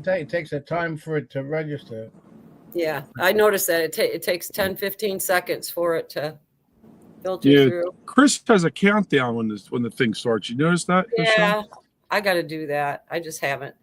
tell you, it takes a time for it to register. Yeah, I noticed that it takes 10, 15 seconds for it to filter through. Chris has a countdown when the thing starts. You notice that? Yeah, I got to do that. I just haven't.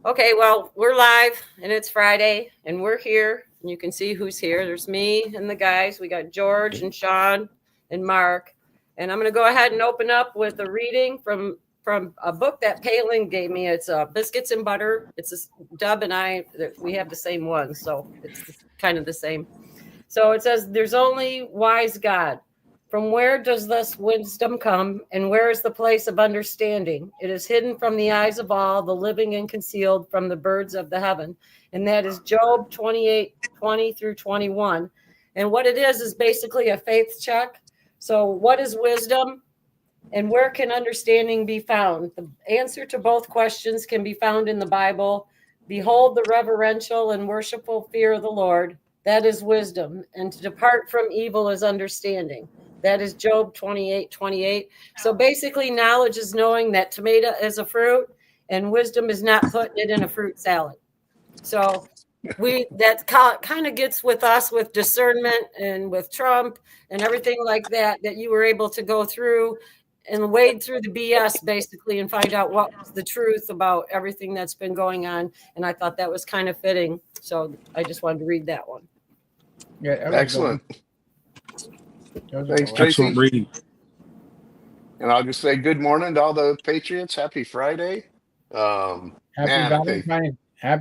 Okay, well, we're live and it's Friday and we're here and you can see who's here. There's me and the guys. We got George and Sean and Mark. And I'm going to go ahead and open up with a reading from a book that Palin gave me. It's Biscuits and Butter. It's Deb and I, we have the same one. So it's kind of the same. So it says, there's only wise God. From where does this wisdom come, and where is the place of understanding? It is hidden from the eyes of all, the living and concealed from the birds of the heaven. And that is Job 28:20 through 21. And what it is basically a faith check. So what is wisdom, and where can understanding be found? The answer to both questions can be found in the Bible. Behold the reverential and worshipful fear of the Lord. That is wisdom. And to depart from evil is understanding. That is Job 28:28. So basically, knowledge is knowing that tomato is a fruit, and wisdom is not putting it in a fruit salad. So that kind of gets with us with discernment and with Trump and everything like that you were able to go through and wade through the BS basically and find out what was the truth about everything that's been going on. And I thought that was kind of fitting. So I just wanted to read that one. Yeah, excellent. Thanks, Tracy. Excellent reading. And I'll just say good morning to all the Patriots. Happy Friday. Happy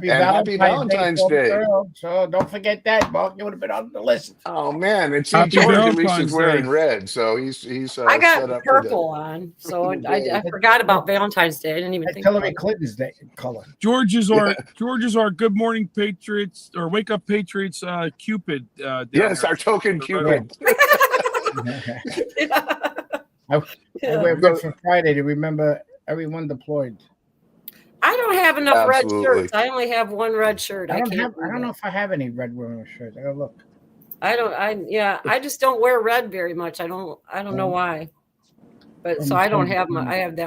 Valentine's Day. So don't forget that, Mark. You would have been on the list. Oh man, it's Happy George at least Valentine's is wearing Day. red, so he's I got set up purple on, so I forgot about Valentine's Day. I didn't even think Hillary about Clinton's day color. George is our Good Morning Patriots or Wake Up Patriots Cupid. yes, our token Cupid. I wear red for Friday to remember everyone deployed. I don't have enough Absolutely. red shirts. I only have one red shirt. I don't know if I have any red wearing shirts. I gotta look. I just don't wear red very much. I don't know why. But so I don't have I have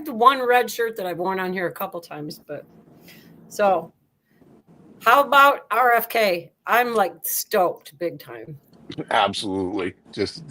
the one red shirt that I've worn on here a couple times, but so how about RFK? I'm like stoked big time. Absolutely. Just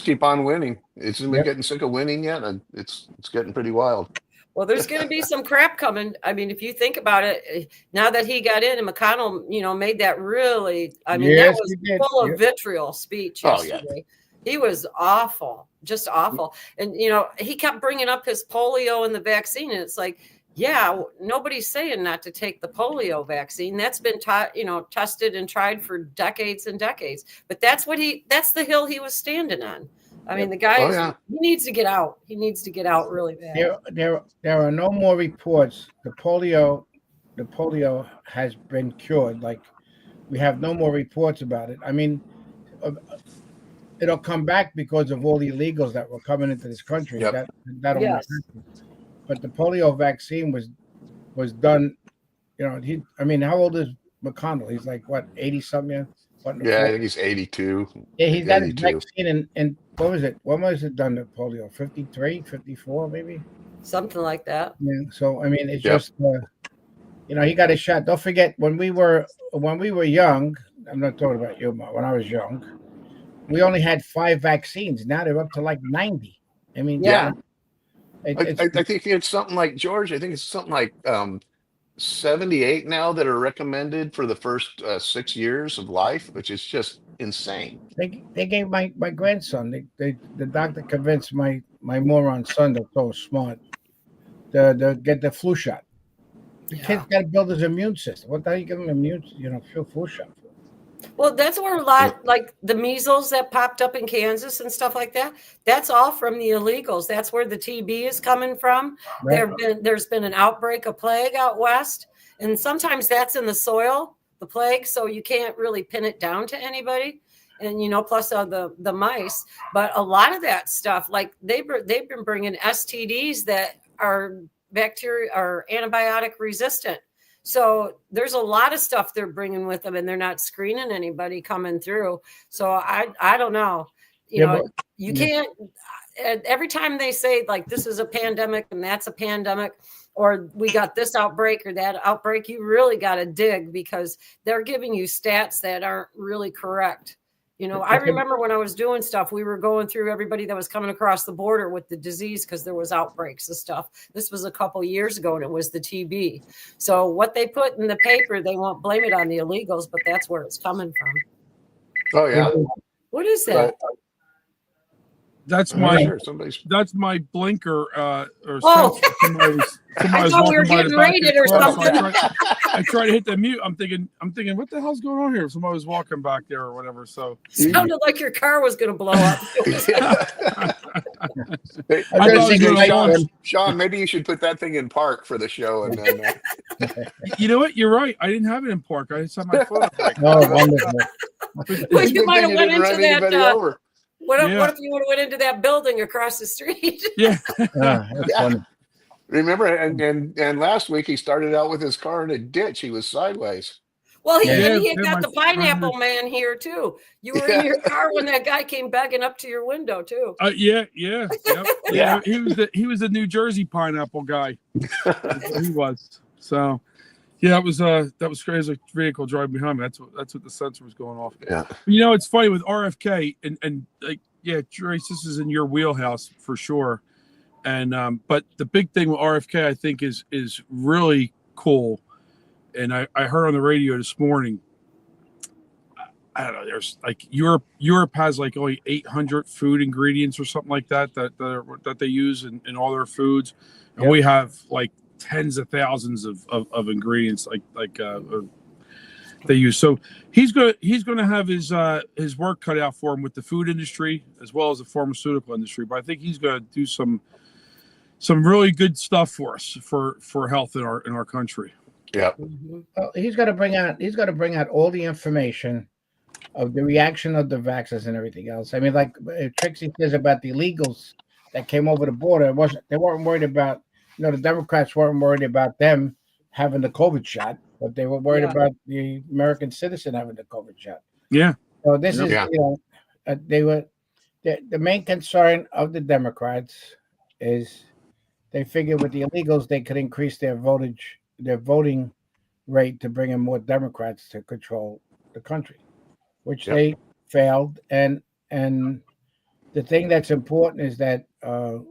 keep on winning. Isn't we getting sick of winning yet? And it's getting pretty wild. Well, there's going to be some crap coming. I mean, if you think about it, now that he got in and McConnell, made that really, that was full of vitriol speech yesterday. Oh, yeah. He was awful, just awful. And, he kept bringing up his polio and the vaccine. And it's like, yeah, nobody's saying not to take the polio vaccine. That's been tested and tried for decades and decades. But that's the hill he was standing on. I mean, the guy, he needs to get out. He needs to get out really bad. There are no more reports. The polio has been cured. Like, we have no more reports about it. I mean, it'll come back because of all the illegals that were coming into this country. Yep. That'll happen. But the polio vaccine was done. How old is McConnell? He's like, what, 80-something? Yeah, I think he's 82. Yeah, he's got his vaccine and what was it? When was it done, the polio? 53, 54, maybe? Something like that. Yeah, so, it's just, he got a shot. Don't forget, when we were young, I'm not talking about you, Mark, when I was young, we only had 5 vaccines. Now they're up to like 90. I mean, I think it's something like, George, I think it's something like 78 now that are recommended for the first 6 years of life, which is just insane. They gave my grandson, the doctor convinced my moron son that's so smart to get the flu shot. The kid's got to build his immune system. What the hell you give him flu shot for? Well, that's where a lot, like the measles that popped up in Kansas and stuff like that, that's all from the illegals. That's where the TB is coming from. Right. There's been an outbreak of plague out west, and sometimes that's in the soil, the plague, so you can't really pin it down to anybody. And, plus the mice. But a lot of that stuff, like they've been bringing STDs that are bacteria or antibiotic resistant. So there's a lot of stuff they're bringing with them, and they're not screening anybody coming through. So I don't know. You can't. every time they say like this is a pandemic and that's a pandemic, or we got this outbreak or that outbreak, you really got to dig because they're giving you stats that aren't really correct. I remember when I was doing stuff, we were going through everybody that was coming across the border with the disease because there was outbreaks of stuff. This was a couple years ago, and it was the TB. So what they put in the paper, they won't blame it on the illegals, but that's where it's coming from. Oh yeah. What is that? That's I'm my not sure. Somebody's. that's my blinker or Oh. somebody was I thought we were walking by the getting back of raided the or car, so something. I tried to hit the mute. I'm thinking, what the hell's going on here? Somebody was walking back there or whatever. So Sounded like your car was going to blow up. Hey, I thought it was Sean, Sean, maybe you should put that thing in park for the show, and then. You know what? You're right. I didn't have it in park. I just had my foot up. Like, Oh, wonderful. Well, you Good might have thing went didn't into run that. anybody over. What if Yeah. you would have went into that building across the street? yeah. That's funny. Remember, and last week he started out with his car in a ditch. He was sideways. Well, he Yeah, had got my the pineapple man here too. You were Yeah. in your car when that guy came backing up to your window too. Yeah. Yep. Yeah. He was the New Jersey pineapple guy. He was. So, yeah, that was crazy. A vehicle driving behind me. That's what the sensor was going off. Yeah. It's funny with RFK and like, yeah, Trace, this is in your wheelhouse for sure. And but the big thing with RFK, I think, is really cool. And I heard on the radio this morning. I don't know. There's like Europe has like only 800 food ingredients or something like that they use in all their foods, and Yep. we have like tens of thousands of ingredients like they use. So he's going to have his work cut out for him with the food industry as well as the pharmaceutical industry. But I think he's going to do some really good stuff for us for health in our country. Yeah. Well, he's got to bring out all the information of the reaction of the vaxxers and everything else. I mean, like Trixie says about the illegals that came over the border. They weren't worried about, the Democrats weren't worried about them having the COVID shot, but they were worried about the American citizen having the COVID shot. Yeah. So this is, Yeah. the main concern of the Democrats is they figured with the illegals they could increase their voting rate to bring in more Democrats to control the country, which they failed. And the thing that's important is that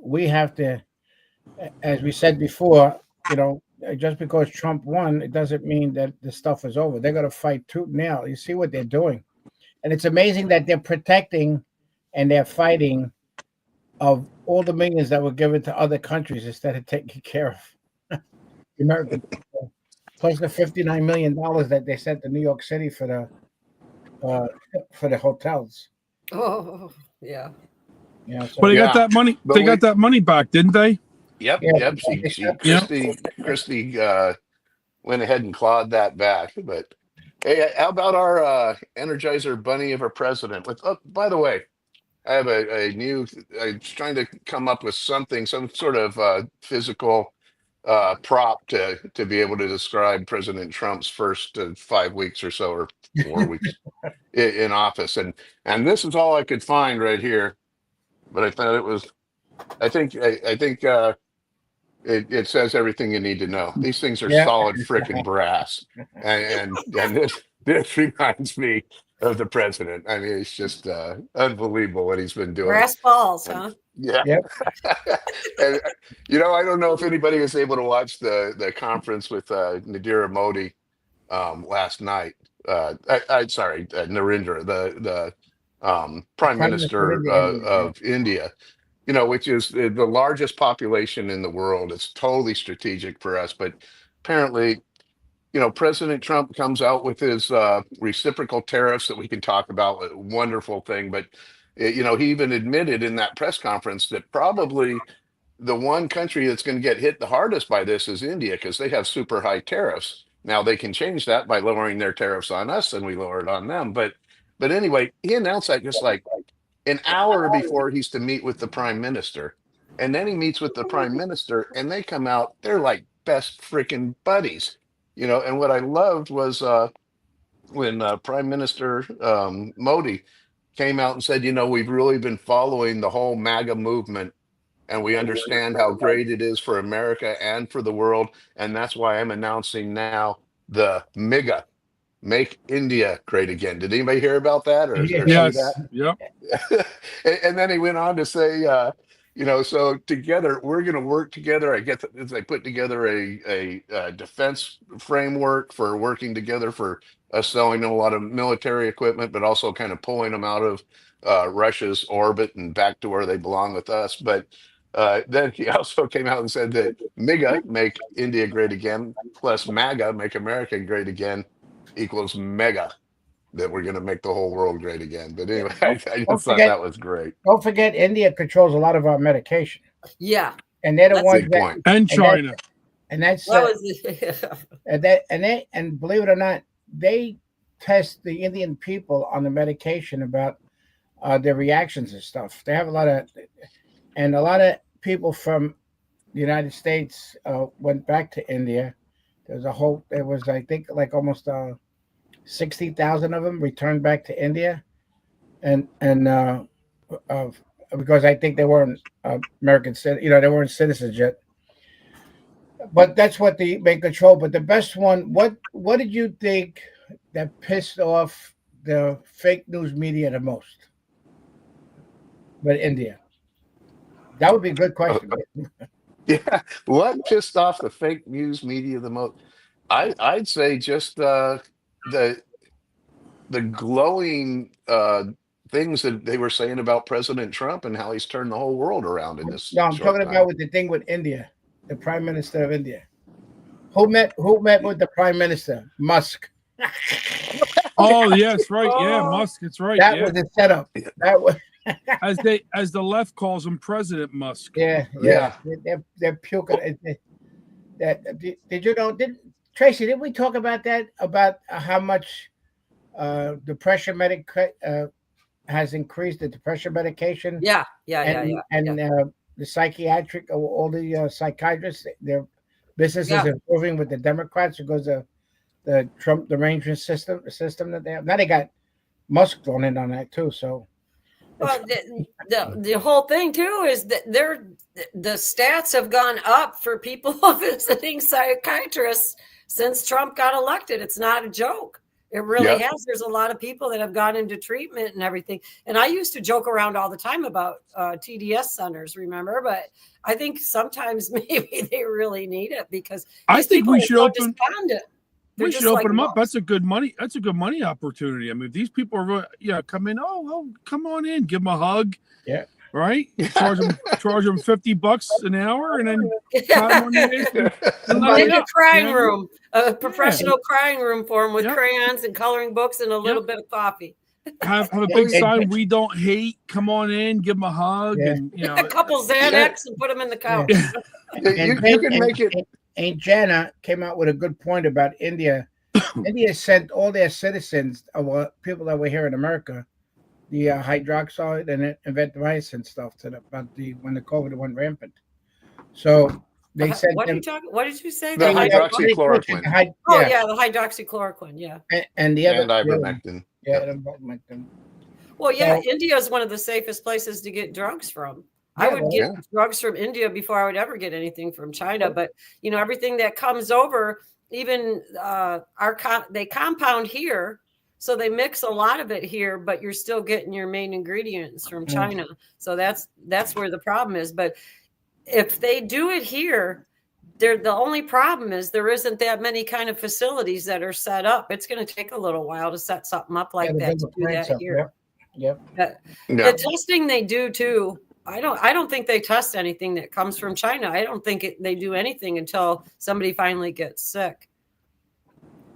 we have to, as we said before, just because Trump won, it doesn't mean that the stuff is over. They're going to fight tooth and nail. You see what they're doing. And it's amazing that they're protecting and they're fighting of all the millions that were given to other countries instead of taking care of the American people. Plus the $59 million that they sent to New York City for the hotels. Oh, yeah. So But they got that money. But They got that money back, didn't they? Yep. Yeah. Christie went ahead and clawed that back. But hey, how about our Energizer Bunny of a president? By the way, I have a new. I'm trying to come up with some sort of physical prop to be able to describe President Trump's first 5 weeks or so, or 4 weeks in office, and this is all I could find right here. But I thought it was. I think it says everything you need to know. These things are solid freaking brass, and this reminds me of the president. I mean, it's just unbelievable what he's been doing. Brass balls, huh? Yeah. Yep. And I don't know if anybody was able to watch the conference with Narendra Modi last night. Sorry, Narendra, the Prime Minister of India. Which is the largest population in the world. It's totally strategic for us. But apparently, President Trump comes out with his reciprocal tariffs that we can talk about. A wonderful thing. But, he even admitted in that press conference that probably the one country that's going to get hit the hardest by this is India, because they have super high tariffs. Now, they can change that by lowering their tariffs on us and we lower it on them. But anyway, he announced that just like an hour before he's to meet with the prime minister. And then he meets with the prime minister and they come out, they're like best freaking buddies, and what I loved was when Prime Minister Modi came out and said, we've really been following the whole MAGA movement, and we understand how great it is for America and for the world. And that's why I'm announcing now the MIGA, Make India Great Again. Did anybody hear about that or Yeah. see that? Yes. Yep. And then he went on to say, so together we're going to work together. I get that they put together a defense framework for working together for us selling them a lot of military equipment, but also kind of pulling them out of Russia's orbit and back to where they belong with us. But then he also came out and said that MIGA, Make India Great Again, plus MAGA, Make America Great Again, equals mega, that we're going to make the whole world great again. But anyway, I Don't just thought forget, that was great. don't forget, India controls a lot of our medication, Yeah, and they're the That's ones Big that, point. And China. and that's that was. and believe it or not, they test the Indian people on the medication about their reactions and stuff. They have a lot of people from the United States went back to India. There was I think like almost 60,000 of them returned back to India, and uh, because I think they weren't American they weren't citizens yet. But that's what they control. But the best one, what did you think that pissed off the fake news media the most? But India, that would be a good question. Yeah. What pissed off the fake news media the most? I'd say just the glowing things that they were saying about President Trump and how he's turned the whole world around in this No, I'm short talking time. about with the thing with India, the Prime Minister of India. Who met with the Prime Minister? Musk. Oh, yes, right. Yeah, Oh. Musk. It's right. That Yeah. was a setup. That was As the left calls him, President Musk. yeah. Yeah. They're puking. Did you know? Did Tracy? Did we talk about that? About how much the pressure has increased, the pressure medication, Yeah. and the psychiatric, all the psychiatrists, their business Yeah. is improving with the Democrats because of the Trump derangement system that they have. Now they got Musk thrown in on that too. So Well, the whole thing too is that the stats have gone up for people visiting psychiatrists since Trump got elected. It's not a joke. It really Yep. has. There's a lot of people that have gone into treatment and everything. And I used to joke around all the time about TDS centers, remember? But I think sometimes maybe they really need it because I these think people we are should so open. despondent. They're We just should like open them up. monks. That's a good money opportunity. I mean, if these people are really, come in. Oh, come on in, give them a hug. Yeah. Right. Charge them $50 an hour, and then pat 'em on the head and let Make it a up, crying you know? room, a professional crying room for them with Yep. crayons and coloring books and a little bit of coffee. Have a Yeah, big yeah. sign. We don't hate. Come on in, give them a hug, Yeah. and A couple Xanax and put them in the couch. You can make it. And Jana came out with a good point about India. India sent all their citizens, people that were here in America, the hydroxide and eventamicin stuff when the COVID went rampant. So they sent What are them. you talking? What did you say? The hydroxychloroquine. Yeah, the hydroxychloroquine. Yeah. And the other And ivermectin. yeah, Yep. ivermectin. Well, yeah, So- India is one of the safest places to get drugs from. I Yeah, would well, get drugs from India before I would ever get anything from China. But everything that comes over, even they compound here, so they mix a lot of it here. But you're still getting your main ingredients from China. So that's where the problem is. But if they do it here, the only problem is there isn't that many kind of facilities that are set up. It's going to take a little while to set something up like that to do that here. Yep. The testing they do too. I don't think they test anything that comes from China. I don't think they do anything until somebody finally gets sick.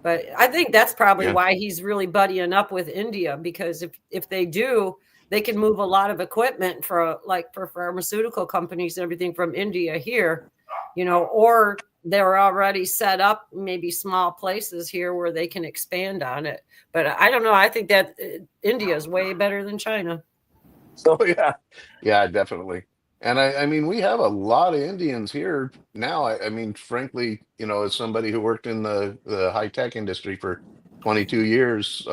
But I think that's probably why he's really buddying up with India, because if they do, they can move a lot of equipment for pharmaceutical companies and everything from India here, or they're already set up maybe small places here where they can expand on it. But I don't know. I think that India is way better than China. So yeah, definitely. And I mean, we have a lot of Indians here now. I mean, frankly, as somebody who worked in the high tech industry for 22 years,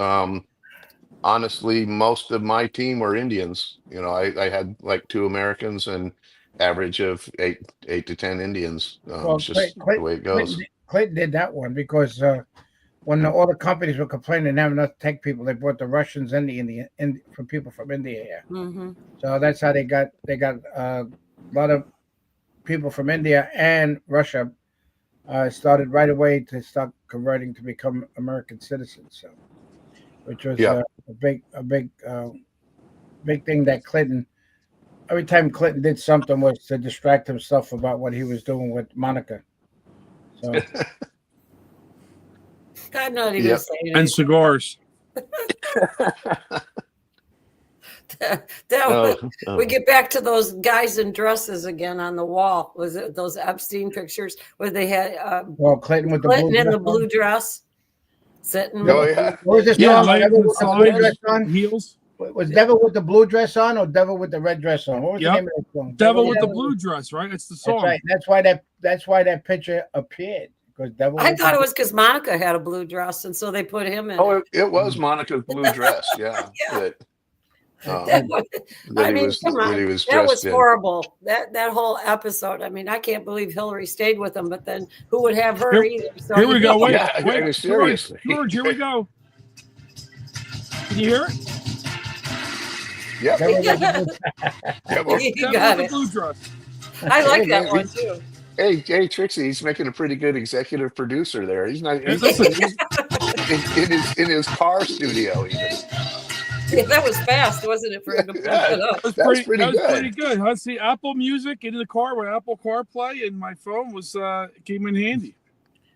honestly, most of my team were Indians. I had like 2 Americans and average of eight to 10 Indians. Well, It's just the way it goes. Clinton did that one because when all the companies were complaining they have enough tech people, they brought the Russians and from people from India here. Mm-hmm. So that's how they got a lot of people from India and Russia started right away to start converting to become American citizens. So, which was Yeah. a big thing that Clinton. Every time Clinton did something was to distract himself about what he was doing with Monica. So I'm not even Yep. saying And anything. cigars. We get back to those guys in dresses again on the wall. Was it those Epstein pictures where they had well, Clinton with the Clinton blue in dress the blue on. dress sitting? Oh yeah. What was this Yeah, song? Laying Devil on the with the blue side, dress on? heels. Was Devil with the blue dress on or Devil with the red dress on? What was the Yep. name of that song? Devil with the Devil. blue dress, right? It's the That's song. right. That's why that picture appeared because Devil. I thought it was because Monica had a blue dress, and so they put him in. Oh, it was Monica's blue dress. Yeah. Yeah. That I mean, come that on, he was that was dressed in. horrible. That whole episode. I mean, I can't believe Hillary stayed with him, but then who would have her either? So Here we go. Wait, Yeah, I mean, George, seriously. George, here we go. Can you hear it? Yep. Devil with the blue- You Devil got with it. the blue dress. I like Hey, that man, one too. Hey, Trixie, he's making a pretty good executive producer there. He's not. Yeah, He's, listen. he's in his car studio even. Yeah, that was fast, wasn't it, for him to pull Yeah. it up? That was pretty good. Pretty good. Huh? See, Apple Music in the car with Apple CarPlay, and my phone was came in handy.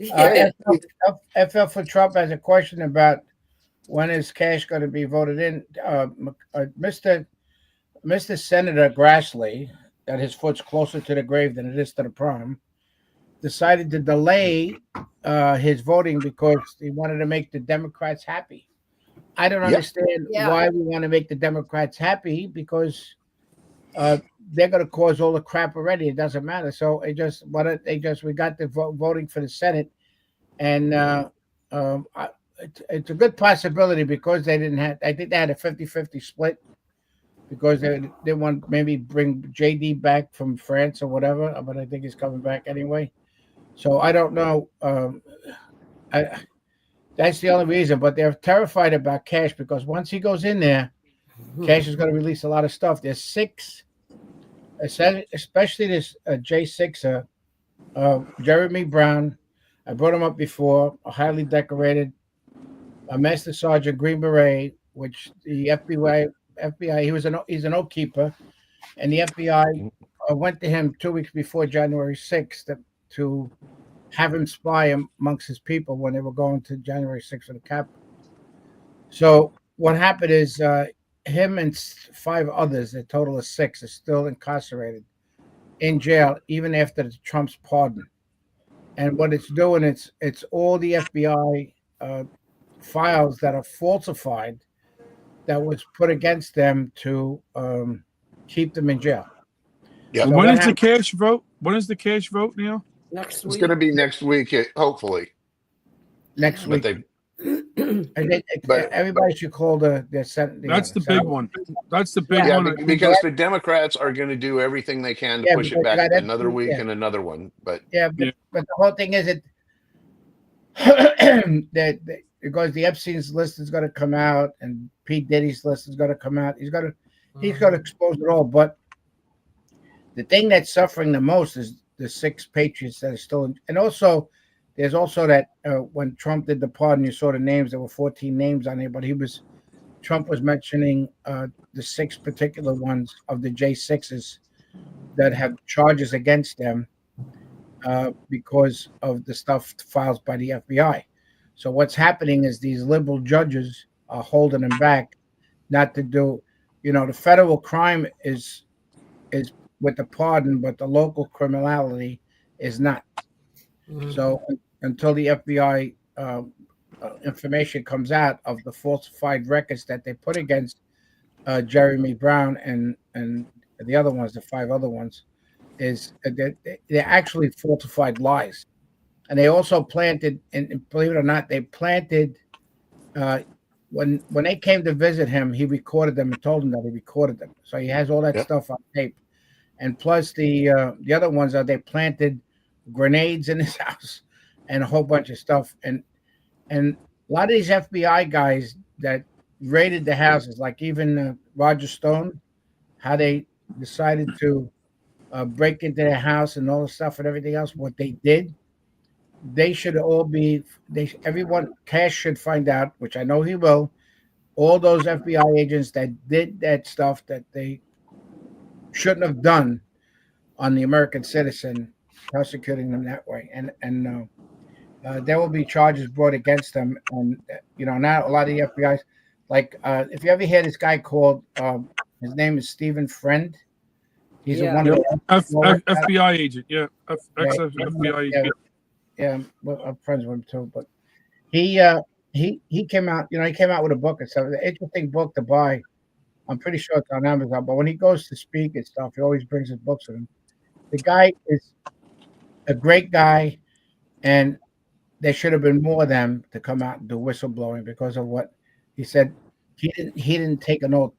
FL for Trump has a question about when is Cash going to be voted in. Mr. Senator Grassley, that his foot's closer to the grave than it is to the prom, decided to delay his voting because he wanted to make the Democrats happy. I don't understand why we want to make the Democrats happy because they're going to cause all the crap already. It doesn't matter. So we got the voting for the Senate, and it's a good possibility because they didn't have. I think they had a 50-50 split because they want maybe bring JD back from France or whatever, but I think he's coming back anyway. So I don't know. That's the only reason, but they're terrified about Cash because once he goes in there, Cash is going to release a lot of stuff. There's 6, especially this J6er, Jeremy Brown. I brought him up before, a highly decorated Master Sergeant Green Beret, which the FBI, he's an oath keeper, and the FBI went to him 2 weeks before January 6th to have him spy amongst his people when they were going to January 6th for the Capitol. So what happened is him and 5 others, a total of 6, are still incarcerated in jail even after Trump's pardon. And what it's doing, it's all the FBI files that are falsified that was put against them to keep them in jail. Yeah. So when is the Cash vote? When is the Cash vote now? Next It's week. going to be next week, hopefully. Next week. But everybody should call their Senate. That's the big one. That's the big Yeah, one. because the Democrats are going to do everything they can to push it back another week and another one. But but the whole thing is that because the Epstein's list is going to come out and Pete Diddy's list is going to come out. He's going to expose it all. But the thing that's suffering the most is the 6 patriots that are still in, and also there's also that when Trump did the pardon, you saw the names. There were 14 names on there, but Trump was mentioning the 6 particular ones of the J6s that have charges against them because of the stuff filed by the FBI. So what's happening is these liberal judges are holding them back not to do, the federal crime is with the pardon, but the local criminality is not. So until the FBI information comes out of the falsified records that they put against Jeremy Brown and the other ones, the 5 other ones, is they're actually falsified lies. And they also planted, and believe it or not, they planted when they came to visit him, he recorded them and told them that he recorded them. So he has all that Yep. stuff on tape. And plus the other ones are they planted grenades in his house and a whole bunch of stuff. And a lot of these FBI guys that raided the houses, like even Roger Stone, how they decided to break into their house and all the stuff and everything else, what they did, they should all be, everyone, Cash should find out, which I know he will, all those FBI agents that did that stuff that they shouldn't have done on the American citizen, prosecuting them that way. And there will be charges brought against them. And, now a lot of the FBI's, like, if you ever hear this guy called, his name is Stephen Friend. He's one of the FBI agent. Yeah. FBI agent. Yeah, I'm friends with him too. But he came out, he came out with a book and stuff. It's an interesting book to buy. I'm pretty sure it's on Amazon. But when he goes to speak and stuff, he always brings his books with him. The guy is a great guy, and there should have been more of them to come out and do whistleblowing because of what he said. He didn't take an oath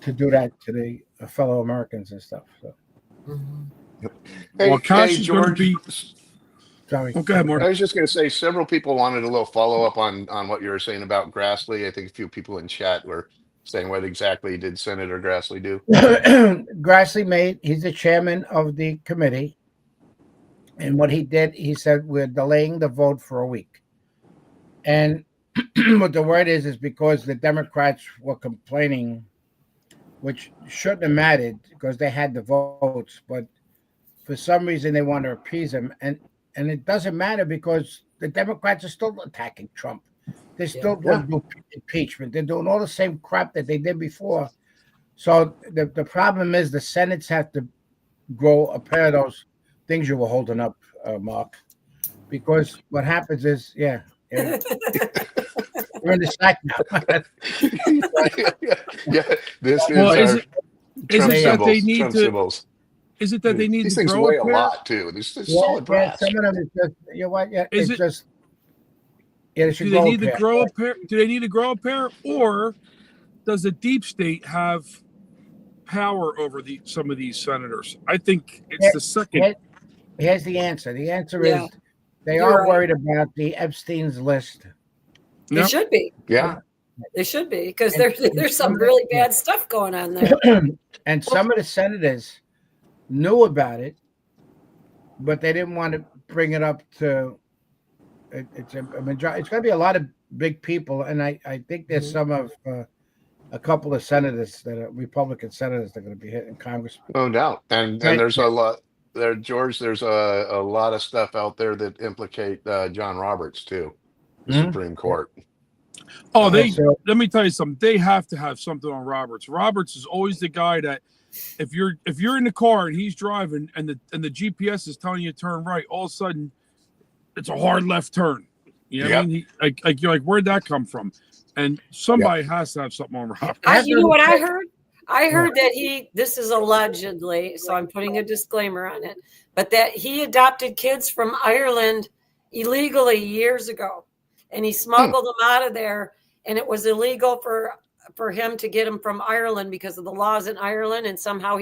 to do that to the fellow Americans and stuff. So. Hey, George. Sorry. Okay, Mark. I was just going to say, several people wanted a little follow up on what you were saying about Grassley. I think a few people in chat were saying what exactly did Senator Grassley do? Grassley he's the chairman of the committee. And what he did, he said, we're delaying the vote for a week. And what the word is because the Democrats were complaining, which shouldn't have mattered because they had the votes. But for some reason, they want to appease him. And it doesn't matter because the Democrats are still attacking Trump. They're still doing impeachment. They're doing all the same crap that they did before. So the problem is the Senate's have to grow a pair of those things you were holding up, Mark. Because what happens is, we're in the sack now. This is Trump it that they need Trump to? Symbols. Is it that they need These to things grow weigh a a pair? lot too? This is solid brass. Some of them is just, you know what? Yeah, Is it's it- just. Yeah, Do they need to grow a pair? Do they need to grow a pair, or does the deep state have power over some of these senators? I think it's the second. Here's the answer. The answer is they You're are right. worried about the Epstein's list. They should be. Yeah. They should be because there's some really bad stuff going on there. And some of the senators knew about it, but they didn't want to bring it up to. It's a majority. It's going to be a lot of big people, and I think there's some of a couple of senators that are Republican senators that are going to be hitting Congress. No doubt. And there's a lot there, George. There's a lot of stuff out there that implicate John Roberts too, the Supreme Court. Oh, let me tell you something. They have to have something on Roberts. Roberts is always the guy that if you're in the car and he's driving and the GPS is telling you to turn right, all of a sudden it's a hard left turn. You know what I mean? You're like, where'd that come from? And somebody has to have something on Roberts. You know what I heard? I heard that this is allegedly, so I'm putting a disclaimer on it, but that he adopted kids from Ireland illegally years ago. And he smuggled them out of there, and it was illegal for him to get them from Ireland because of the laws in Ireland, and somehow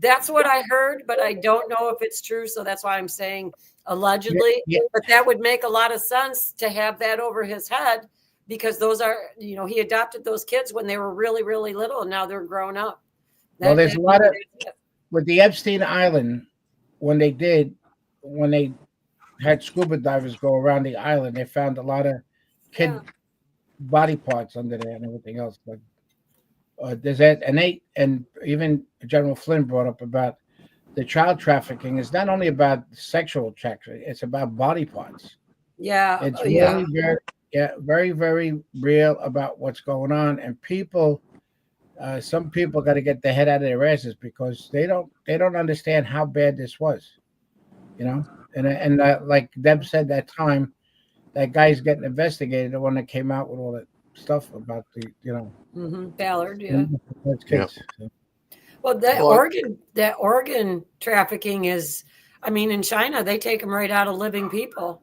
that's what I heard, but I don't know if it's true, so that's why I'm saying allegedly. But that would make a lot of sense to have that over his head because those are, he adopted those kids when they were really, really little, and now they're grown up. Well, there's a lot of with the Epstein Island when they had scuba divers go around the island, they found a lot of kid body parts under there and everything else. But there's that, and even General Flynn brought up about the child trafficking is not only about sexual trafficking; it's about body parts. Yeah, it's really very, very real about what's going on, and people. Some people got to get their head out of their asses because they don't understand how bad this was, And like Deb said that time, that guy's getting investigated, the one that came out with all that stuff about the, Ballard, kids. So. Well, that organ trafficking is, in China, they take them right out of living people.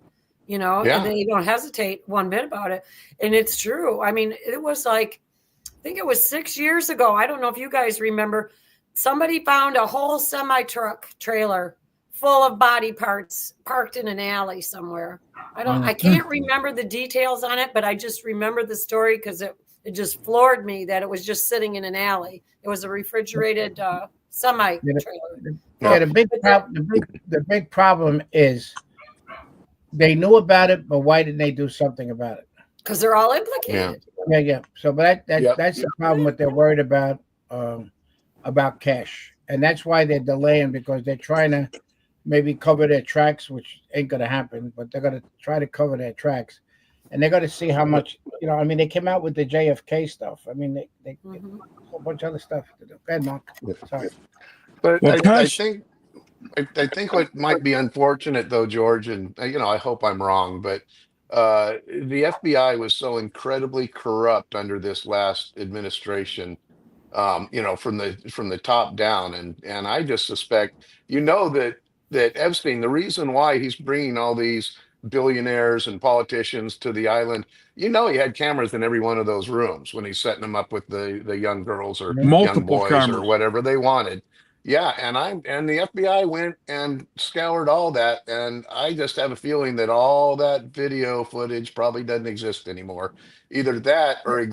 and they don't hesitate one bit about it. And it's true. I mean, it was like, I think it was 6 years ago. I don't know if you guys remember. Somebody found a whole semi-truck trailer full of body parts parked in an alley somewhere. I can't remember the details on it, but I just remember the story because it just floored me that it was just sitting in an alley. It was a refrigerated semi-trailer. Yeah, the big problem is they knew about it, but why didn't they do something about it? Because they're all implicated. Yeah. So, but that's the problem. What they're worried about cash, and that's why they're delaying, because they're trying to maybe cover their tracks, which ain't going to happen. But they're going to try to cover their tracks, and they're going to see how much. I mean, they came out with the JFK stuff. I mean, they a whole bunch of other stuff. Go ahead, Mark. Sorry. But I think what might be unfortunate, though, George, and I hope I'm wrong, but the FBI was so incredibly corrupt under this last administration, from the top down, and I just suspect, that Epstein, the reason why he's bringing all these billionaires and politicians to the island, he had cameras in every one of those rooms when he's setting them up with the young girls or young multiple boys cameras or whatever they wanted. Yeah, and the FBI went and scoured all that, and I just have a feeling that all that video footage probably doesn't exist anymore. Either that, or it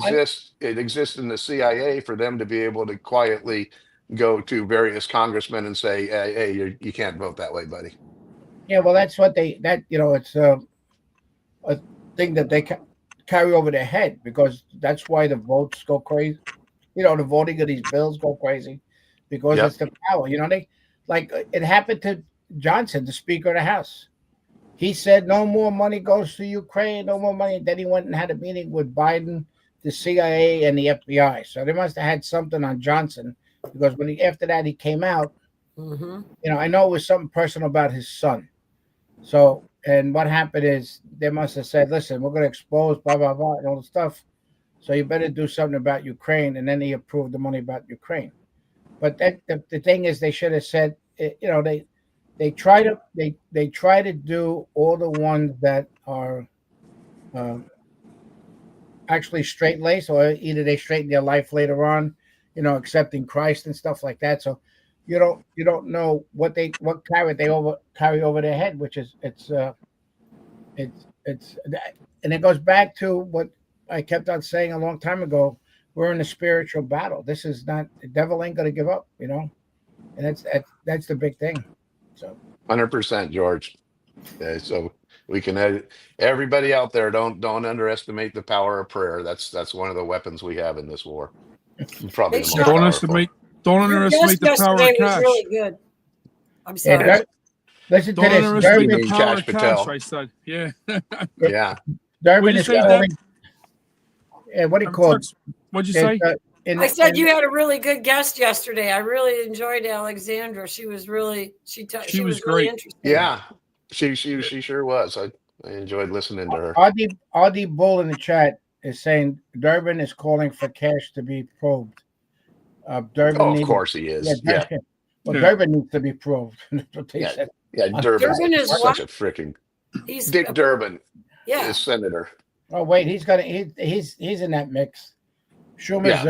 exists in the CIA for them to be able to quietly go to various congressmen and say, "Hey, you can't vote that way, buddy." Yeah, well, that's what it's a thing that they carry over their head, because that's why the votes go crazy. The voting of these bills go crazy. Because it's the power, it happened to Johnson, the Speaker of the House. He said no more money goes to Ukraine, no more money. Then he went and had a meeting with Biden, the CIA, and the FBI. So they must have had something on Johnson, because after that he came out. I know it was something personal about his son. So, and what happened is they must have said, "Listen, we're going to expose blah blah blah and all the stuff. So you better do something about Ukraine." And then he approved the money about Ukraine. But the thing is, they should have said, they try to do all the ones that are actually straight laced, or either they straighten their life later on, accepting Christ and stuff like that. So you don't know what carrot they carry over their head, which is it's and it goes back to what I kept on saying a long time ago. We're in a spiritual battle. This is not, the devil ain't going to give up, and that's the big thing. So 100%, George. So we can everybody out there, don't underestimate the power of prayer. That's one of the weapons we have in this war. Probably the most powerful. Don't underestimate the power of cash. Really good. I'm sorry. Listen to Don't this. underestimate the power of cash. I said, yeah. Yeah. Durbin is calling. Yeah, what do you call it? What'd you say? I said you had a really good guest yesterday. I really enjoyed Alexandra. She was really she was great. Really interesting. Yeah, she sure was. I enjoyed listening to her. RD Bull in the chat is saying Durbin is calling for cash to be probed. Durbin of course he is. Yeah. Well, Durbin needs to be probed. Durbin is such a freaking. Dick Durbin. Yeah, is senator. Oh wait, he's in that mix. Schumer's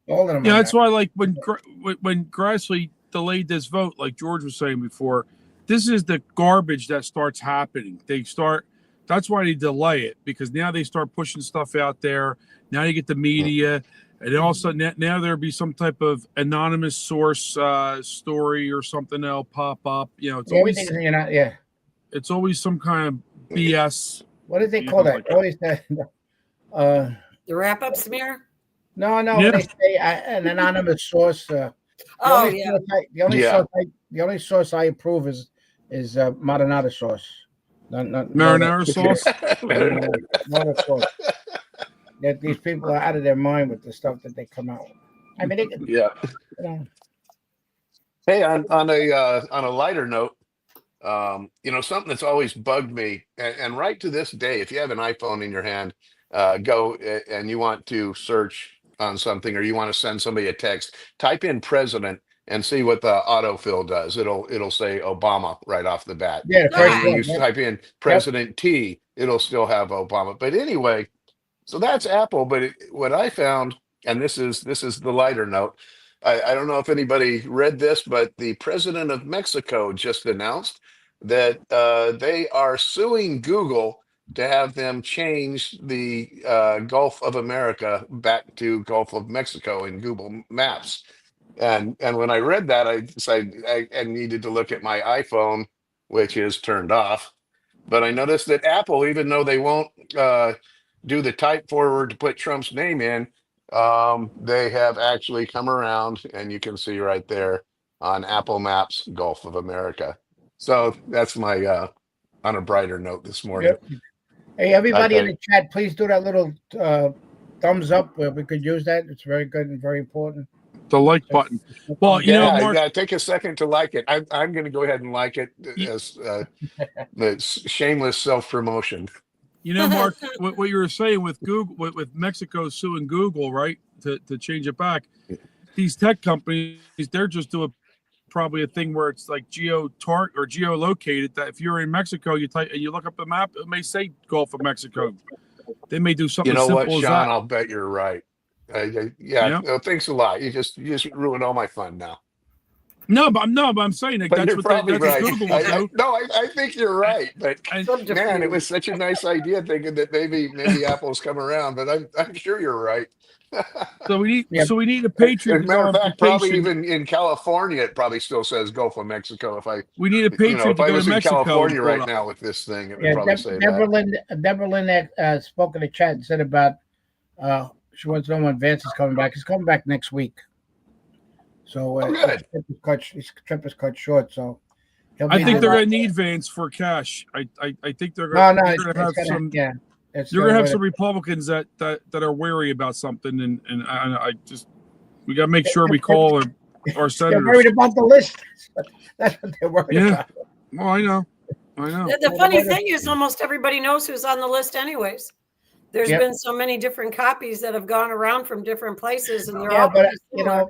all of them. Yeah, that's why, like, when Grassley delayed this vote, like George was saying before, this is the garbage that starts happening. That's why they delay it, because now they start pushing stuff out there. Now you get the media, and then all of a sudden now there'll be some type of anonymous source story or something that'll pop up. It's always it's always some kind of BS. What do they call that? Always the wrap-up smear. No. Yeah. They say an anonymous source. The only source I approve is marinara sauce. Marinara sauce. Marinara sauce. That these people are out of their mind with the stuff that they come out with. I mean, Hey, on a lighter note, something that's always bugged me, and right to this day, if you have an iPhone in your hand, go and you want to search on something, or you want to send somebody a text, type in president and see what the autofill does. It'll say Obama right off the bat. Yeah, the And first then when one. you Yep. type in President T, it'll still have Obama. But anyway, so that's Apple. But what I found, and this is the lighter note. I don't know if anybody read this, but the president of Mexico just announced that they are suing Google to have them change the Gulf of America back to Gulf of Mexico in Google Maps. And when I read that, I decided I needed to look at my iPhone, which is turned off. But I noticed that Apple, even though they won't do the type forward to put Trump's name in, they have actually come around, and you can see right there on Apple Maps, Gulf of America. So that's my on a brighter note this morning. Yep. Hey, everybody in Okay. the chat, please do that little thumbs up. We could use that. It's very good and very important. The like button. Well, you know, Mark, Yeah, take a second to like it. I'm going to go ahead and like it as the shameless self promotion. you know, Mark, what you were saying with Google, with Mexico suing Google, right, to change it back. These tech companies, they're just doing probably a thing where it's like geolocated. That if you're in Mexico, you type and you look up the map, it may say Gulf of Mexico. They may do something You know simple what, as Sean? that. I'll bet you're right. Yeah. Yeah. No, thanks a lot. You just ruined all my fun now. No, but I'm saying like, But that's you're what probably that's right. what Google will do. I think you're right. But And man, it was such a nice idea thinking that maybe Apple's come around. But I'm sure you're right. so we Yep. need a As Patriot a matter of fact, probably notification. even in California, it probably still says Gulf of Mexico. We need a Patriot If to I go was to in Mexico and California pull it right up. now with this thing, it would Yeah, probably say Deborah that. Lynn spoke in the chat and said about she wants to know when Vance is coming back. He's coming back next week. So Oh, good. his trip is cut short. So he'll be I think there. they're going to need Vance for cash. I think they're No, going no, to have some. yeah. It's You're going to have gonna- some Republicans that are wary about something, and I just we got to make sure we call our They're senators. worried about the list. That's what they're worried Yeah. about. Well, I know. The funny thing is, almost everybody knows who's on the list, anyways. There's Yep. been so many different copies that have gone around from different places, and they're Yeah, all but pretty similar.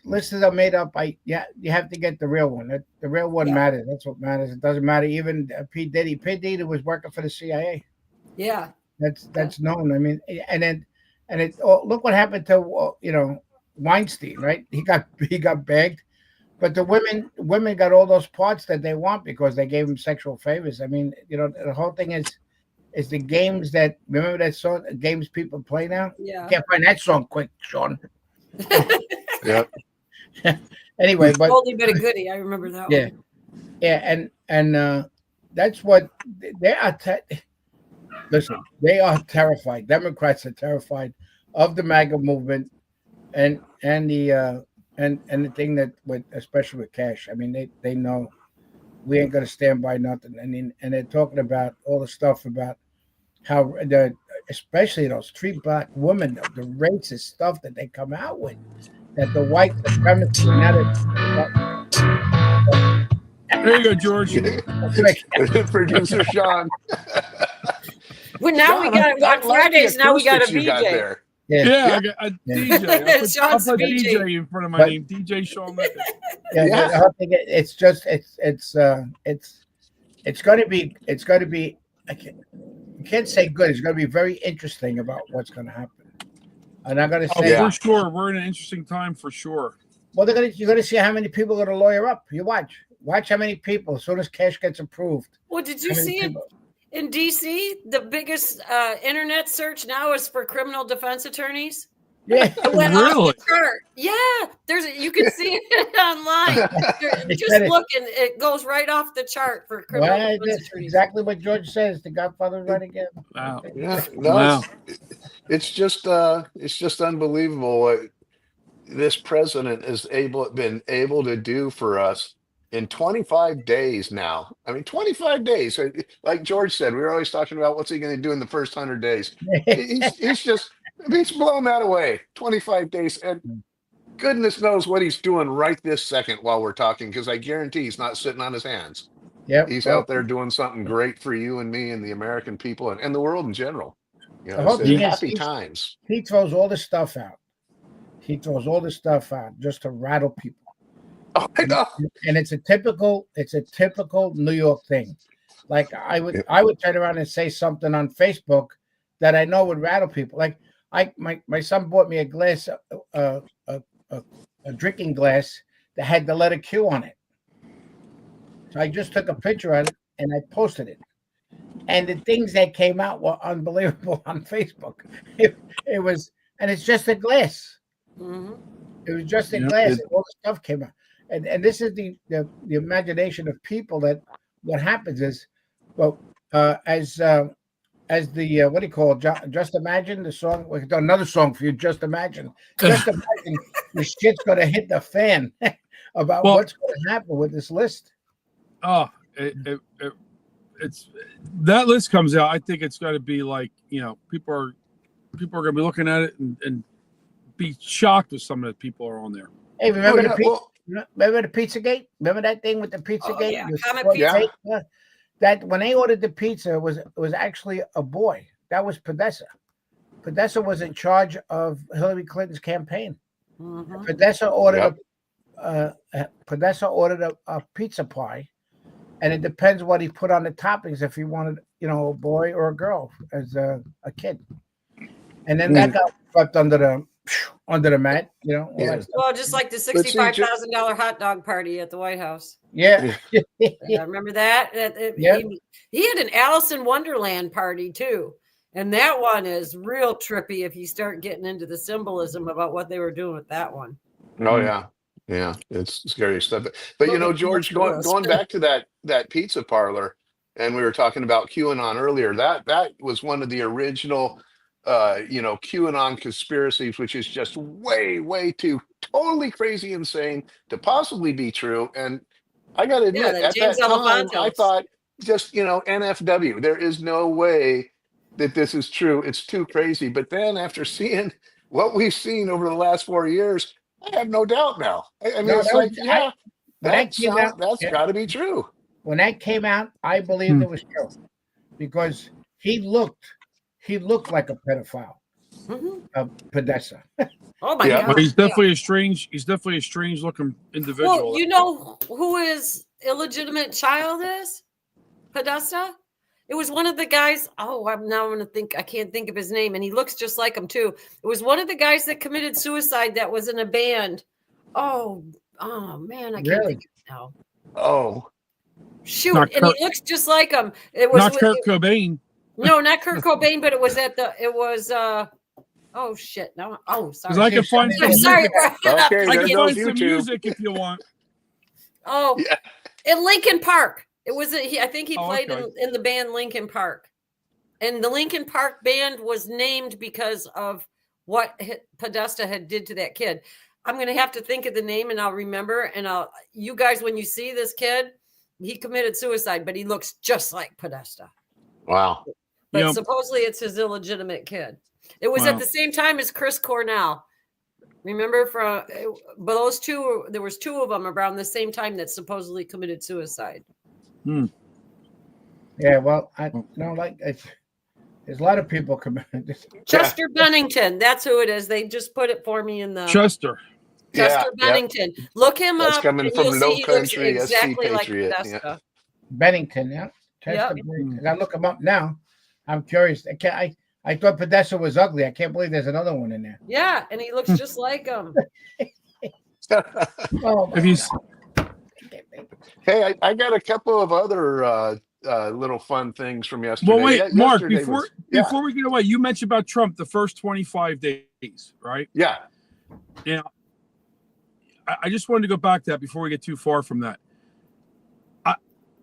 lists are made up. You have to get the real one. The real one Yeah. matters. That's what matters. It doesn't matter. Even P. Diddy was working for the CIA. Yeah. That's known. I mean, look what happened to Weinstein, right? He got begged, but the women got all those parts that they want because they gave him sexual favors. I mean, the whole thing is the games that remember that song, games people play now. Yeah. Can't find that song quick, Sean. Yep. Anyway, but Oldie but a goodie. I remember that yeah, one. yeah, and that's what they are. Listen, they are terrified. Democrats are terrified of the MAGA movement and the thing that especially with cash. I mean, they know we ain't gonna stand by nothing. And they're talking about all the stuff about how especially those 3 black women, the racist stuff that they come out with, that the white supremacy. There you go, George. Producer Sean. Well, now we Sean, got I on like Fridays. the Now we got a acoustics you got VJ. there. Yeah, I got a DJ. I'll put Sean's VJ. DJ in front of my But- name, DJ Sean Lippett. Yeah, I don't think it's just it's going to be I can't say good. It's going to be very interesting about what's going to happen. And I'm going to Oh, say, Yeah. for sure. We're in an interesting time for sure. well, you're going to see how many people are going to lawyer up. You watch how many people as soon as cash gets approved. Well, did you how many see it people- in DC? The biggest internet search now is for criminal defense attorneys. Yeah, It went Really? off the chart. Yeah, you can see it online. They Just said it. look, and it goes right off the chart for criminal well, defense that's attorneys. exactly what George says. The Godfather's right again. Wow. Yeah, no, Wow. it's just unbelievable what this president has been able to do for us in 25 days now. I mean, 25 days. Like George said, we were always talking about what's he going to do in the first 100 days. He's blown that away. 25 days, and goodness knows what he's doing right this second while we're talking. Because I guarantee he's not sitting on his hands. Yep. He's out there doing something great for you and me and the American people and the world in general. The whole It's thing is happy times. He throws all this stuff out. He throws all this stuff out just to rattle people. Oh, I know. And it's a typical New York thing. Like I would turn around and say something on Facebook that I know would rattle people. Like my son bought me a glass, a drinking glass that had the letter Q on it. So I just took a picture of it and I posted it. And the things that came out were unbelievable on Facebook. It was, and it's just a glass. Mm-hmm. It was just a glass, and all the stuff came out. And this is the imagination of people. That what happens is, well, as the what do you call it? Just imagine the song. Another song for you. Just imagine. Just imagine the shit's going to hit the fan about what's going to happen with this list. Oh, it's that list comes out. I think it's got to be like, people are going to be looking at it and be shocked with some of the people are on there. Hey, remember the Pizzagate? Remember that thing with the Pizzagate? Yeah, Comet Pizza. That when they ordered the pizza, it was actually a boy. That was Podesta. Podesta was in charge of Hillary Clinton's campaign. Mm-hmm. Podesta ordered a pizza pie, and it depends what he put on the toppings. If he wanted, a boy or a girl as a kid, and then that got swept under the mat. Well, just like the $65,000 hot dog party at the White House. Yeah. I remember that. He had an Alice in Wonderland party too. And that one is real trippy if you start getting into the symbolism about what they were doing with that one. Oh yeah. Yeah. It's scary stuff. But George, going back to that pizza parlor, and we were talking about QAnon earlier, that was one of the original QAnon conspiracies, which is just way, way too totally crazy, insane to possibly be true. And I got to admit, at that time, I thought just, NFW, there is no way that this is true. It's too crazy. But then after seeing what we've seen over the last 4 years, I have no doubt now. I mean, that's got to be true. When that came out, I believed it was true because he looked like a pedophile. Podesta. Oh my God! But he's definitely a strange looking individual. Well, you know who his illegitimate child is? Podesta. It was one of the guys. Oh, I'm now going to think. I can't think of his name, and he looks just like him too. It was one of the guys that committed suicide that was in a band. Oh man, I can't think of it now. Oh, shoot! And he looks just like him. It was not Kurt Cobain. No, not Kurt Cobain, but it was oh shit! No, sorry. I can find some music. Sorry, I can find some music if you want. Oh, yeah. In Linkin Park, it was. I think he played in the band Linkin Park, and the Linkin Park band was named because of what Podesta had did to that kid. I'm gonna have to think of the name, and I'll remember. And you guys, when you see this kid, he committed suicide, but he looks just like Podesta. Wow. But supposedly it's his illegitimate kid. It was at the same time as Chris Cornell. Remember but those two, there was two of them around the same time that supposedly committed suicide. Yeah, well, there's a lot of people committing. Chester Bennington, that's who it is. They just put it for me in the Chester Bennington. Look him up. Coming from Low Country, exactly SC like Patriot. Bennington, yeah. I gotta look him up now. I'm curious. I thought Podesta was ugly. I can't believe there's another one in there. Yeah, and he looks just like him. Hey, I got a couple of other little fun things from yesterday. Well, wait, Mark, before we get away, you mentioned about Trump the first 25 days, right? Yeah. Yeah. I just wanted to go back to that before we get too far from that.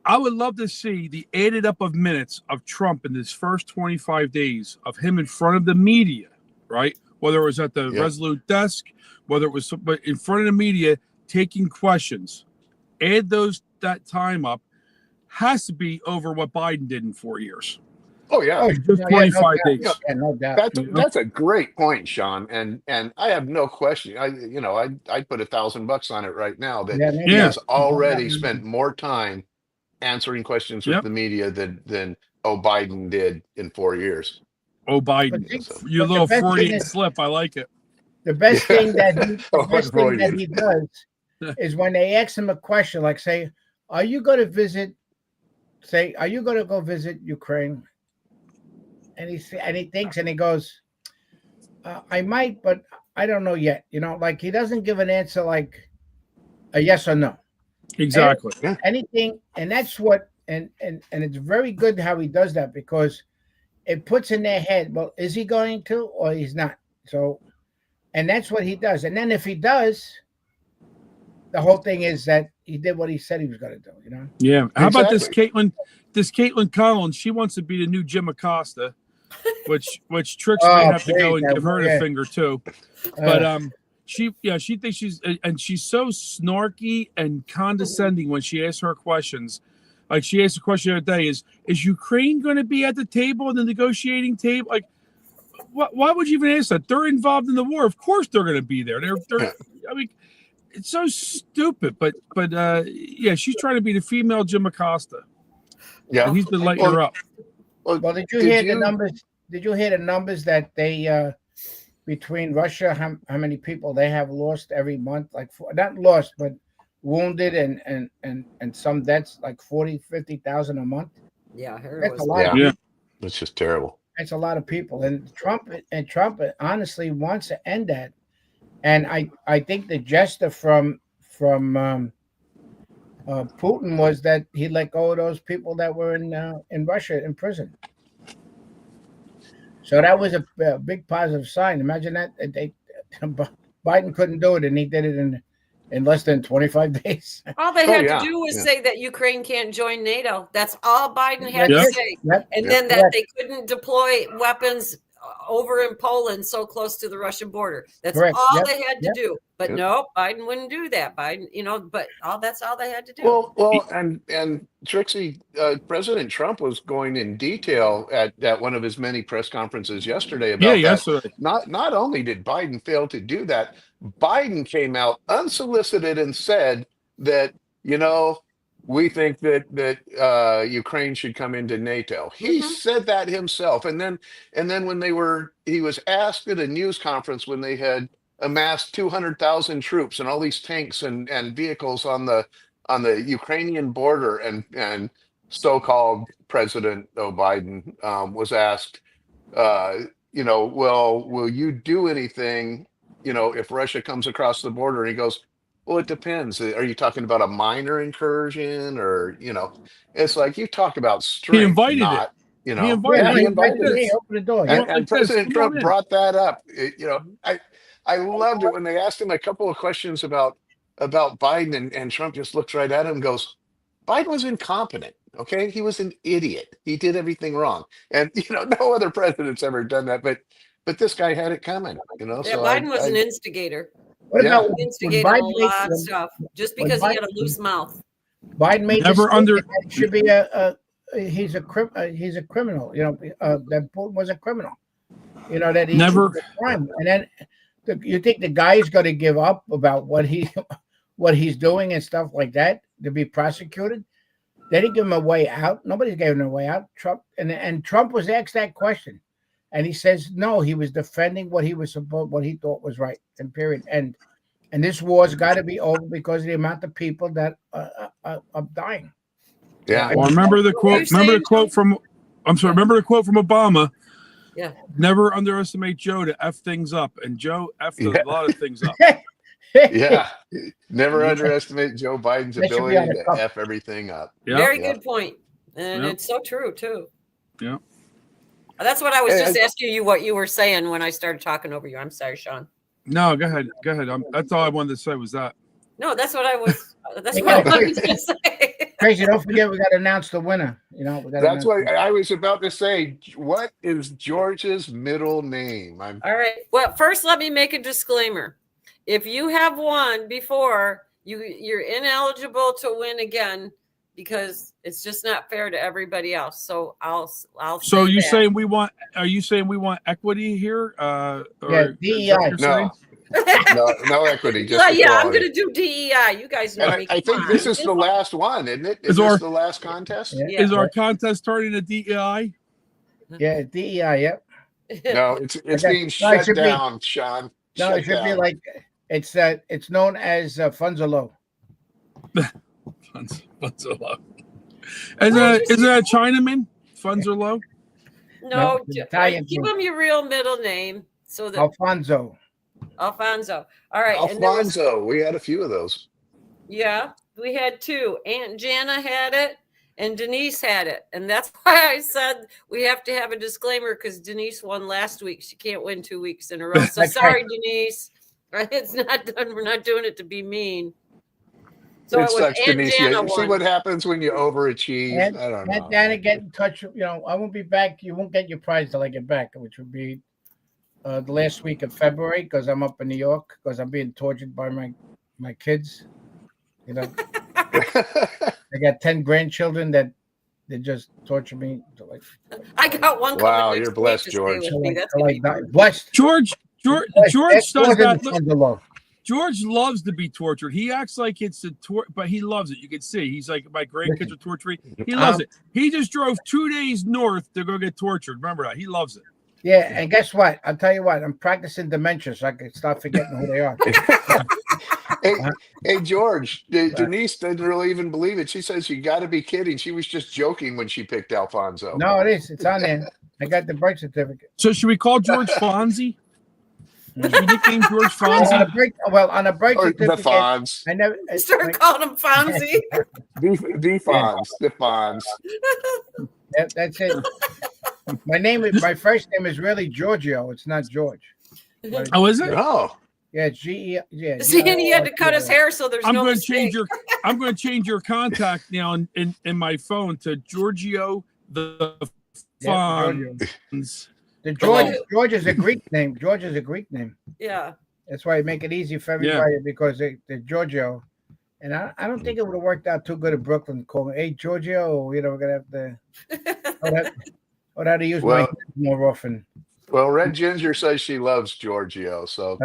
I would love to see the added up of minutes of Trump in this first 25 days of him in front of the media, right? Whether it was at the Resolute desk, whether it was in front of the media taking questions. Add that time up. Has to be over what Biden did in 4 years. Oh yeah, just 25 days. Yeah, no doubt. That's a great point, Sean, and I have no question. I'd put $1,000 on it right now that he has already spent more time answering questions with the media than Biden did in 4 years. Biden, you little Freudian slip. I like it. The best thing that he does is when they ask him a question, like say, "Are you going to visit?" Say, "Are you going to go visit Ukraine?" And he thinks and he goes, "I might, but I don't know yet." Like he doesn't give an answer like a yes or no. Exactly. Anything, and that's what, and it's very good how he does that because it puts in their head, well, is he going to or he's not? So, and that's what he does. And then if he does, the whole thing is that he did what he said he was going to do. Yeah. How about this Exactly. Caitlin Collins? She wants to be the new Jim Acosta, which Tricks may have to go and give her the finger too. But she thinks she's so snarky and condescending when she asks her questions. Like she asked a question the other day: Is Ukraine going to be at the table, the negotiating table? Like, why would you even ask that? They're involved in the war. Of course, they're going to be there. They're. I mean, it's so stupid. But yeah, she's trying to be the female Jim Acosta. Yeah, and he's been lighting her up. Well, did you hear the numbers? Did you hear the numbers that they between Russia, how many people they have lost every month? Like not lost, but wounded and some deaths, like 50,000 a month. Yeah, that's a lot. Yeah, that's just terrible. That's a lot of people, and Trump honestly wants to end that. And I think the gesture from Putin was that he let go of those people that were in Russia in prison. So that was a big positive sign. Imagine that Biden couldn't do it, and he did it in less than 25 days. All they had to do was say that Ukraine can't join NATO. That's all Biden had to say. And then that they couldn't deploy weapons over in Poland so close to the Russian border. That's all they had to do. But no, Biden wouldn't do that. Biden, but that's all they had to do. Well, and Trixie, President Trump was going in detail at one of his many press conferences yesterday about that. Yesterday. Not only did Biden fail to do that, Biden came out unsolicited and said that, we think that Ukraine should come into NATO. He said that himself. And then when he was asked at a news conference when they had amassed 200,000 troops and all these tanks and vehicles on the Ukrainian border, and so-called President Biden was asked, well, will you do anything, if Russia comes across the border? And he goes, well, it depends. Are you talking about a minor incursion, or it's like you talk about strength. He invited not, it. He invited it. He opened the door. And President Trump brought that up. I loved it when they asked him a couple of questions about Biden, and Trump just looks right at him and goes, Biden was incompetent. Okay, he was an idiot. He did everything wrong, and no other president's ever done that. But this guy had it coming. Yeah, so Biden was an instigator. What about instigated a lot of stuff just because he had a loose mouth? Biden made it should be he's a criminal. That Putin was a criminal. That he never crime. And then you think the guy is going to give up about what he's doing and stuff like that to be prosecuted? They didn't give him a way out. Nobody gave him a way out. Trump and Trump was asked that question, and he says no. He was defending what he thought was right. And period. And this war's got to be over because of the amount of people that are dying. Yeah. Well, remember the quote. Remember the quote from Obama. Yeah. Never underestimate Joe to F things up, and Joe F'd a lot of things up. Yeah. Never underestimate Joe Biden's ability to F everything up. Yep. Very good point. And it's so true too. Yeah. That's what I was just asking you what you were saying when I started talking over you. I'm sorry, Sean. No, go ahead. That's all I wanted to say was that. No, that's what I was. That's what I wanted to say. Crazy! Don't forget, we got to announce the winner. That's what I was about to say. What is George's middle name? All right. Well, first, let me make a disclaimer. If you have won before, you're ineligible to win again because it's just not fair to everybody else. So I'll. So you saying we want? Are you saying we want equity here? DEI. No equity. Just I'm going to do DEI. You guys know me. I think this is the last one, isn't it? Is this the last contest? Yeah. Is our contest turning to DEI? Yeah, DEI. Yep. No, it's being shut down, Sean. No, it It's known as Funzalo. Funds are low. Why'd you Is that a Chinaman? Funds are low. No, it's an Italian give thing. him your real middle name so that Alfonso. Alfonso. All right, Alfonso. We had a few of those. Yeah, we had two. Aunt Jana had it and Denise had it. And that's why I said we have to have a disclaimer because Denise won last week. She can't win 2 weeks in a row. So That's sorry, right. Denise. It's not done. We're not doing it to be mean. So It it was sucks, Aunt Denise. Jana You see won. what happens when you overachieve. And I don't know. Dana, get in touch. I won't be back. You won't get your prize till I get back, which would be the last week of February because I'm up in New York because I'm being tortured by my kids. I got 10 grandchildren that they just torture me. I got one coming Wow, next you're week blessed, to stay George. with me. That's gonna be fun. Blessed. George does That's more than that. Funzalo. George loves to be tortured. He acts like it's but he loves it. You can see he's like, my grandkids are torturing. He loves it. He just drove 2 days north to go get tortured. Remember that? He loves it. Yeah, and guess what? I'll tell you what. I'm practicing dementia so I can start forgetting who they are. Hey, George, Denise didn't really even believe it. She says, you got to be kidding. She was just joking when she picked Alfonso. No, it is. It's on there. I got the birth certificate. So should we call George Fonzie? Should we nickname George Fonzie? On a birth Or certificate, the Fonz. I never Start calling him Fonzie. The Fonz. The Fonz. That's it. My first name is really Giorgio. It's not George. Oh, is it? Oh. Yeah, it's G-E. Yeah. See, and he had to cut his hair so there's I'm no going to mistake. change your contact now in my phone to Giorgio the Fonz. The George is a Greek name. George is a Greek name. Yeah. That's why I make it easy for everybody because they're Giorgio. And I don't think it would have worked out too good in Brooklyn. Call me, hey Giorgio. We're gonna have to. I'd have to use my name more often. Well, Red Ginger says she loves Giorgio, so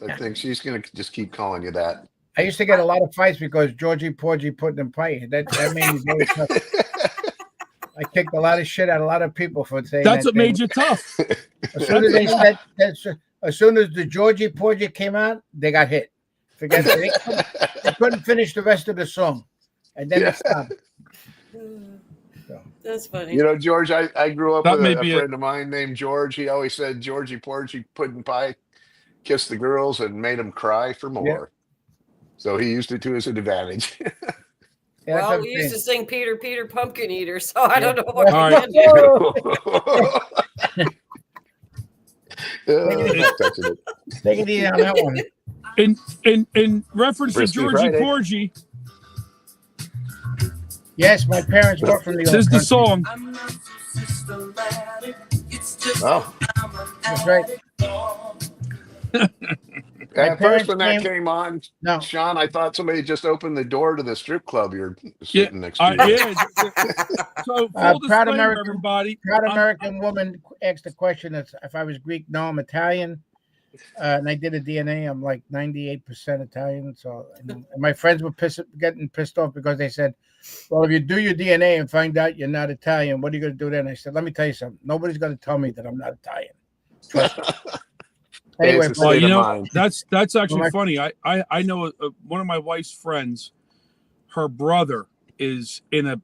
I think she's going to just keep calling you that. I used to get a lot of fights because Georgie Porgy put in pie. That made me very tough. I kicked a lot of shit out of a lot of people for saying that's what made you tough. As soon as they said as soon as the Georgie Porgy came out, they got hit. Forget it. They couldn't finish the rest of the song, and then it stopped. That's funny. You know, George, I grew up with a be friend of mine named George. He always said Georgie Porgy pudding pie kissed the girls and made them cry for more. Yeah. So he used it to his advantage. Well, we used to sing Peter, Peter, Pumpkin Eater, so I don't know what Take it easy on that one. In reference Frisky to Georgie Friday. Porgy. Yes, my parents were from the This is the song. Oh, that's right. At first, when that came on, no. Sean, I thought somebody just opened the door to the strip club you're sitting next to. So, proud American, everybody. Proud American woman asked the question if I was Greek. No, I'm Italian. And I did a DNA. I'm like 98% Italian. So and my friends were getting pissed off because they said, well, if you do your DNA and find out you're not Italian, what are you going to do then? I said, let me tell you something. Nobody's going to tell me that I'm not Italian. Trust me. Anyway, well, you know, that's actually funny. I know one of my wife's friends, her brother is in a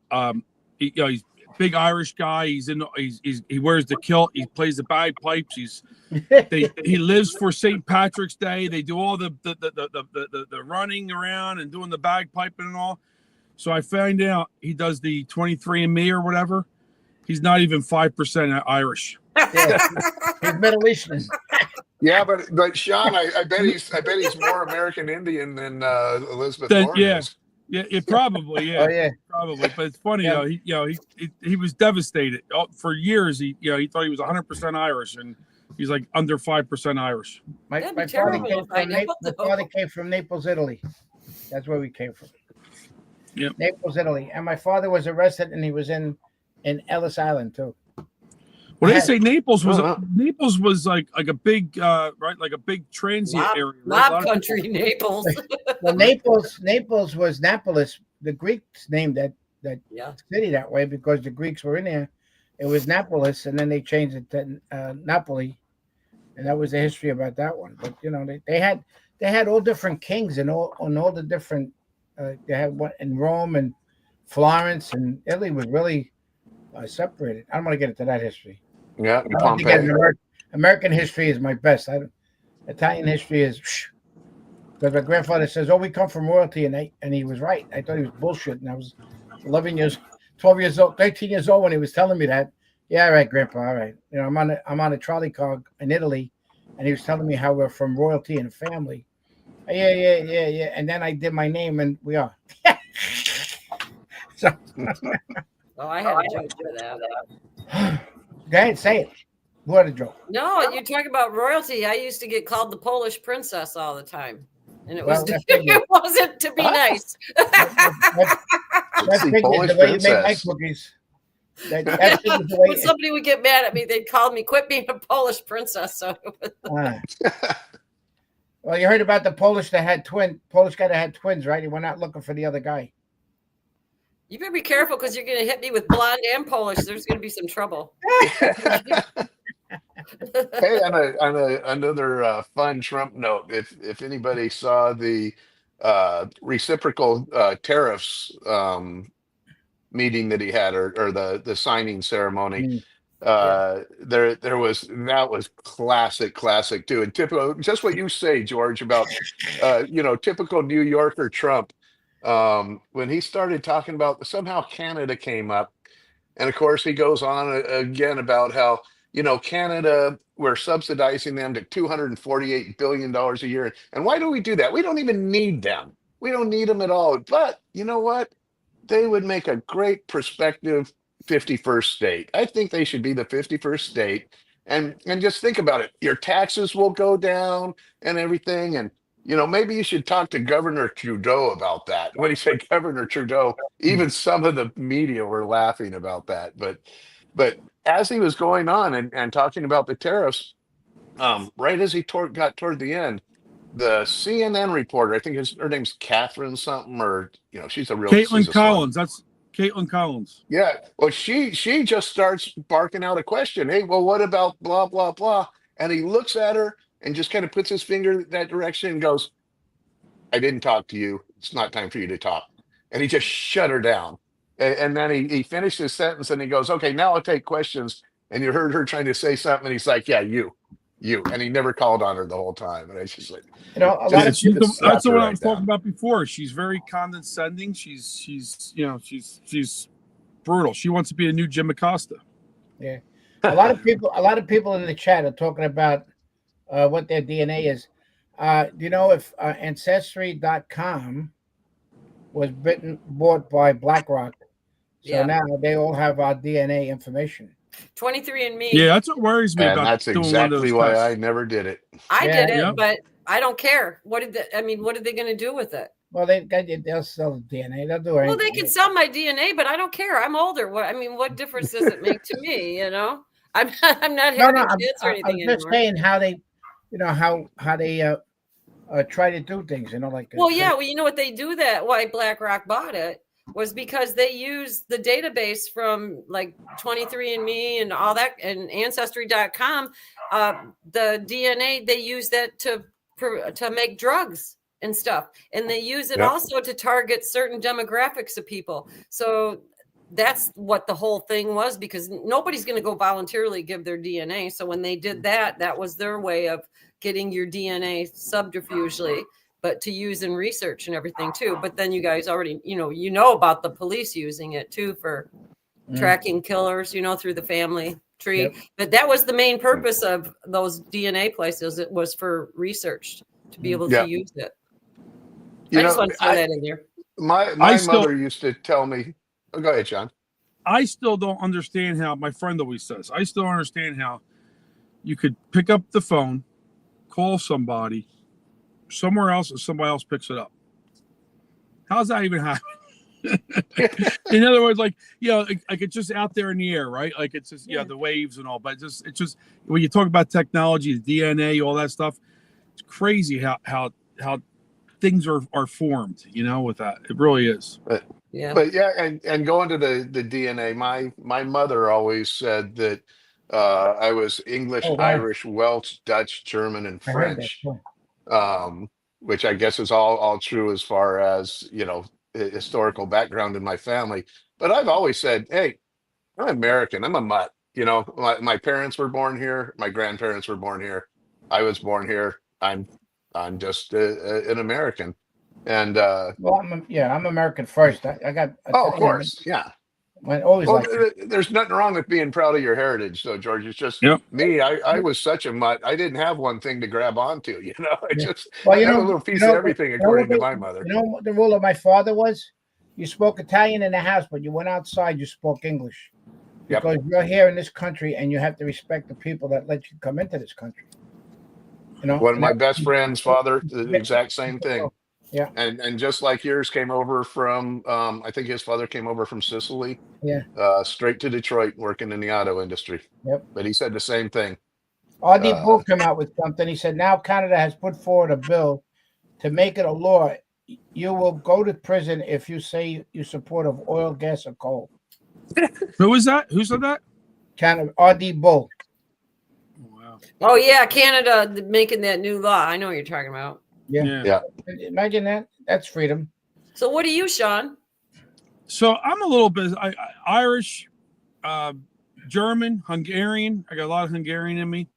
he's a big Irish guy. He wears the kilt. He plays the bagpipes. He lives for St. Patrick's Day. They do all the running around and doing the bagpiping and all. So I found out he does the 23andMe or whatever. He's not even 5% Irish. Yeah. He's Middle Eastern. Yeah, but Sean, I bet he's more American Indian than Elizabeth Warren is. Yeah, probably. Yeah, oh, yeah, probably. But it's funny, he was devastated for years. He thought he was 100% Irish, and he's like under 5% Irish. My father came from Naples, Italy. That's where we came from. Yep. Naples, Italy, and my father was arrested, and he was in Ellis Island too. Well, they say Naples was like a big like a big transient area. Mob country, Naples. Well, Naples was Napolis. The Greeks named that city that way because the Greeks were in there. It was Napolis, and then they changed it to Napoli, and that was the history about that one. But you know, they had they had all different kings and all the different. They had one in Rome and Florence, and Italy was really separated. I don't want to get into that history. Yeah, I don't think Pompeii. American history is my best. Italian history is because my grandfather says, "Oh, we come from royalty," and he was right. I thought he was bullshit, and I was 11 years, 12 years old, 13 years old when he was telling me that. Yeah, all right, Grandpa, all right. You know, I'm on a trolley car in Italy, and he was telling me how we're from royalty and family. Yeah. And then I did my name, and we are. So, Oh, I had a joke for that. go ahead, say it. What a joke. No, you talk about royalty. I used to get called the Polish princess all the time, and it Well, was that's figured. it wasn't to be nice. That's the figured Polish the way you make my princess. cookies. That's figured the way. When somebody would get mad at me, they'd call me "Quit being a Polish princess." So Well, you heard about the Polish that had Polish guy that had twins, right? He went out looking for the other guy. you better be careful because you're going to hit me with blonde and Polish. There's going to be some trouble. Hey, on another fun Trump note, if anybody saw the reciprocal tariffs meeting that he had, or the signing ceremony, there was that was classic too, and typical, just what you say, George, about typical New Yorker Trump. When he started talking about, somehow Canada came up, and of course he goes on again about how, Canada, we're subsidizing them to $248 billion a year. And why do we do that? We don't even need them. We don't need them at all. But you know what? They would make a great prospective 51st state. I think they should be the 51st state. And just think about it. Your taxes will go down and everything. And maybe you should talk to Governor Trudeau about that. When he said Governor Trudeau, even some of the media were laughing about that. But as he was going on and talking about the tariffs, right as he got toward the end, the CNN reporter, I think her name's Catherine something, or she's a real Caitlin Collins. That's Caitlin Collins. Yeah. Well, she just starts barking out a question. Hey, well, what about blah blah blah? And he looks at her and just kind of puts his finger that direction and goes, "I didn't talk to you. It's not time for you to talk." And he just shut her down. And then he finished his sentence and he goes, "Okay, now I'll take questions." And you heard her trying to say something, and he's like, "Yeah, you." And he never called on her the whole time. And I just like, a lot of that's the one I was down. talking about before. She's very condescending. She's brutal. She wants to be a new Jim Acosta. Yeah, a lot of people in the chat are talking about what their DNA is. Do you know if Ancestry.com was bought by BlackRock? So now they all have our DNA information. 23andMe. Yeah, that's what worries me and about. that's exactly why I never did it. I did it, but I don't care. What are they going to do with it? Well, they'll sell the DNA. They'll do anything. Well, they can sell my DNA, but I don't care. I'm older. What difference does it make to me? I'm not having kids or anything anymore. I'm just saying how they, how they try to do things. Well, yeah. Well, you know what they do that? Why BlackRock bought it was because they use the database from like 23andMe and all that, and Ancestry.com. The DNA, they use that to make drugs and stuff, and they use it also to target certain demographics of people. So that's what the whole thing was, because nobody's going to go voluntarily give their DNA. So when they did that, that was their way of getting your DNA subterfugely, but to use in research and everything too. But then you guys already, about the police using it too for tracking killers, through the family tree. Yep. But that was the main purpose of those DNA places. It was for research, to be able to use it. I just want to throw that in there. My mother used to tell me, go ahead, John. I still don't understand how, my friend always says, I still don't understand how you could pick up the phone, call somebody somewhere else, and somebody else picks it up. How's that even happen? In other words, like it's just out there in the air, right? Like it's just the waves and all, but it's just when you talk about technology, the DNA, all that stuff, it's crazy how things are formed, with that. It really is. But and going to the DNA, my mother always said that I was English, Irish, Welsh, Dutch, German, and French. which I guess is all true as far as, historical background in my family. But I've always said, hey, I'm American. I'm a mutt. My parents were born here. My grandparents were born here. I was born here. I'm just an American. And Well, I'm American first. I got oh, of Italian. course, yeah. I always Well, like that. there's nothing wrong with being proud of your heritage, though, George. It's just Yep. me. I was such a mutt. I didn't have one thing to grab onto. I Yeah. just Well, I had a little piece of everything, according to my mother. You know what the rule of my father was? You spoke Italian in the house, but you went outside, you spoke English. Yep. Because you're here in this country and you have to respect the people that let you come into this country. One of my best friends' father, the exact same thing. Yeah. And just like yours came over from, I think his father came over from Sicily. Yeah. Straight to Detroit, working in the auto industry. Yep. But he said the same thing. R.D. Bull came out with something. He said, now Canada has put forward a bill to make it a law. You will go to prison if you say you support of oil, gas, or coal. Who was that? Who said that? Canada, R.D. Bull. Wow. Oh yeah, Canada making that new law. I know what you're talking about. Yeah. Imagine that. That's freedom. So what are you, Sean? So I'm a little bit Irish, German, Hungarian. I got a lot of Hungarian in me.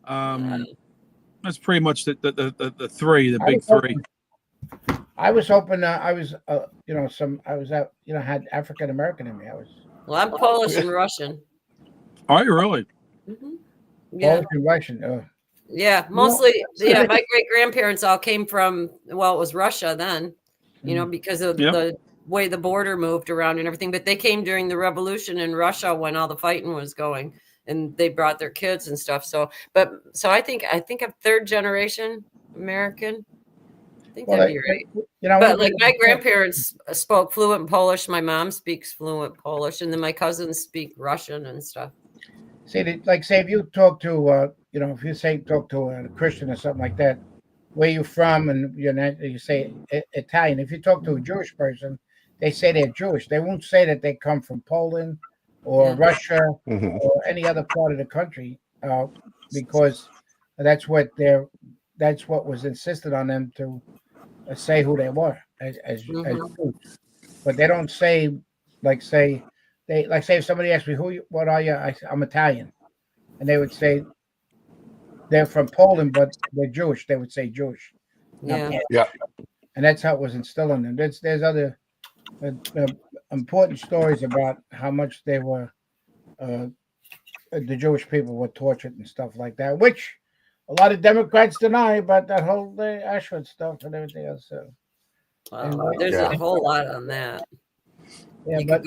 That's pretty much the three, the big three. I was hoping I was had African American in me. Well, I'm Polish and Russian. Are you really? Mm-hmm. Yeah. Polish and Russian. Yeah, mostly. Yeah, my great grandparents all came from. Well, it was Russia then, because of the way the border moved around and everything. But they came during the revolution in Russia when all the fighting was going, and they brought their kids and stuff. So I think I'm third generation American. I think that'd be right. But like my grandparents spoke fluent Polish. My mom speaks fluent Polish, and then my cousins speak Russian and stuff. See, like say if you talk to if you talk to a Christian or something like that, where you from, and you say Italian. If you talk to a Jewish person, they say they're Jewish. They won't say that they come from Poland or Russia or any other part of the country, because that's what was insisted on them to say who they were as Jews. But they don't say if somebody asks me what are you, I'm Italian, and they would say they're from Poland, but they're Jewish. They would say Jewish. Yeah. And that's how it was instilled in them. There's other important stories about how much they were, the Jewish people were tortured and stuff like that, which a lot of Democrats deny about that whole Auschwitz stuff and everything else. So, there's a whole lot on that. Yeah, but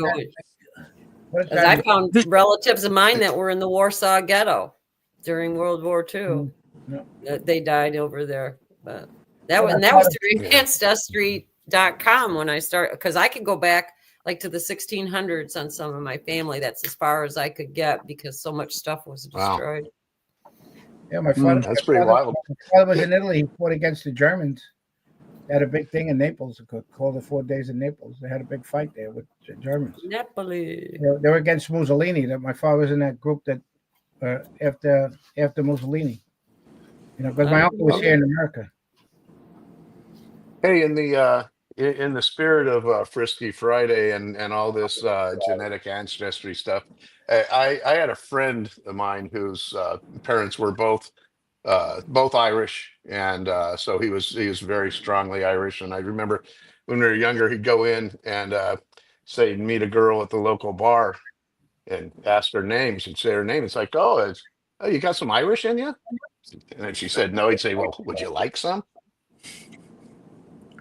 I found relatives of mine that were in the Warsaw Ghetto during World War II. They died over there. But that was through AdvancedStreet.com when I started, because I could go back like to the 1600s on some of my family. That's as far as I could get because so much stuff was destroyed. Yeah, my father. That's pretty wild. My father was in Italy. He fought against the Germans. They had a big thing in Naples. Called the 4 Days in Naples. They had a big fight there with the Germans. Napoli. They were against Mussolini. That my father was in that group that after Mussolini. Because my uncle was here in America. Hey, in the spirit of Frisky Friday and all this genetic ancestry stuff, I had a friend of mine whose parents were both Irish, and so he was very strongly Irish. And I remember when we were younger, he'd go in and say he'd meet a girl at the local bar and ask her name. She'd say her name. It's like, oh, you got some Irish in you? And then she said no. He'd say, well, would you like some?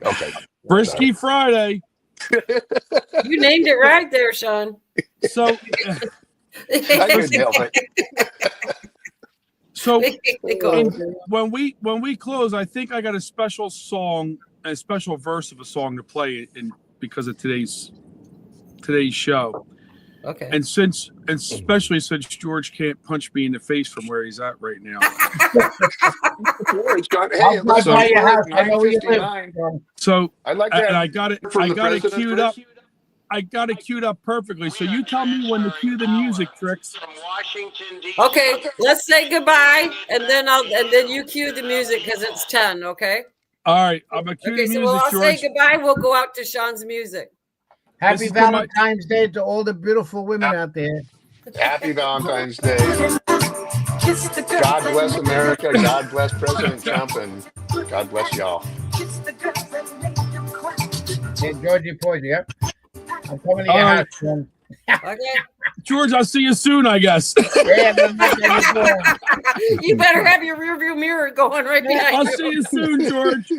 Okay. Frisky Friday. You named it right there, Sean. So I couldn't help it. So when we close, I think I got a special song, a special verse of a song to play because of today's show. Okay. And especially since George can't punch me in the face from where he's at right now. So I'd like and I got it queued up. I got it queued up perfectly. So you tell me when to cue the music, Tricks. Okay, let's say goodbye, and then you cue the music because it's 10. Okay. All right, I'm gonna cue Okay, the so we'll music, all say George. goodbye. We'll go out to Sean's music. Happy is for my- Valentine's Day to all the beautiful women Yep. out there. Happy Valentine's Day. God bless America. God bless President Trump, and God bless y'all. Yeah, Georgie Porgy. Yep. I'm coming to All your right. house, son. Okay. George, I'll see you soon, I guess. Yeah, I'm not gonna be born. You better have your rearview mirror going right behind I'll you. see you soon, George.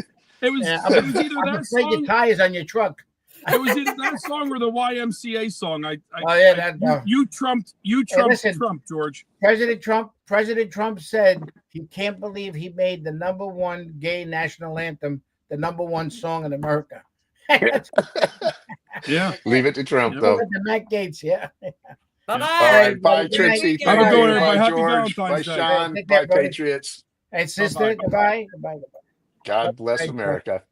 It was, Yeah, it was either I'm that afraid your song. tires on your truck. It was either that song or the YMCA song. Oh yeah, that. You trumped listen. Trump, George. President Trump said he can't believe he made the #1 gay national anthem the #1 song in America. Yeah. Leave it to Trump, Yep. though. The Matt Gates, yeah. Bye bye. All right. Bye, Good night. Trixie. Good Have a Thank good you. one, night. everybody. Bye, Happy George. Bye, Valentine's Day. Sean. Take care, Bye, buddy. Patriots. Hey, sister, Bye-bye. goodbye. Goodbye. God bless Thank you. America.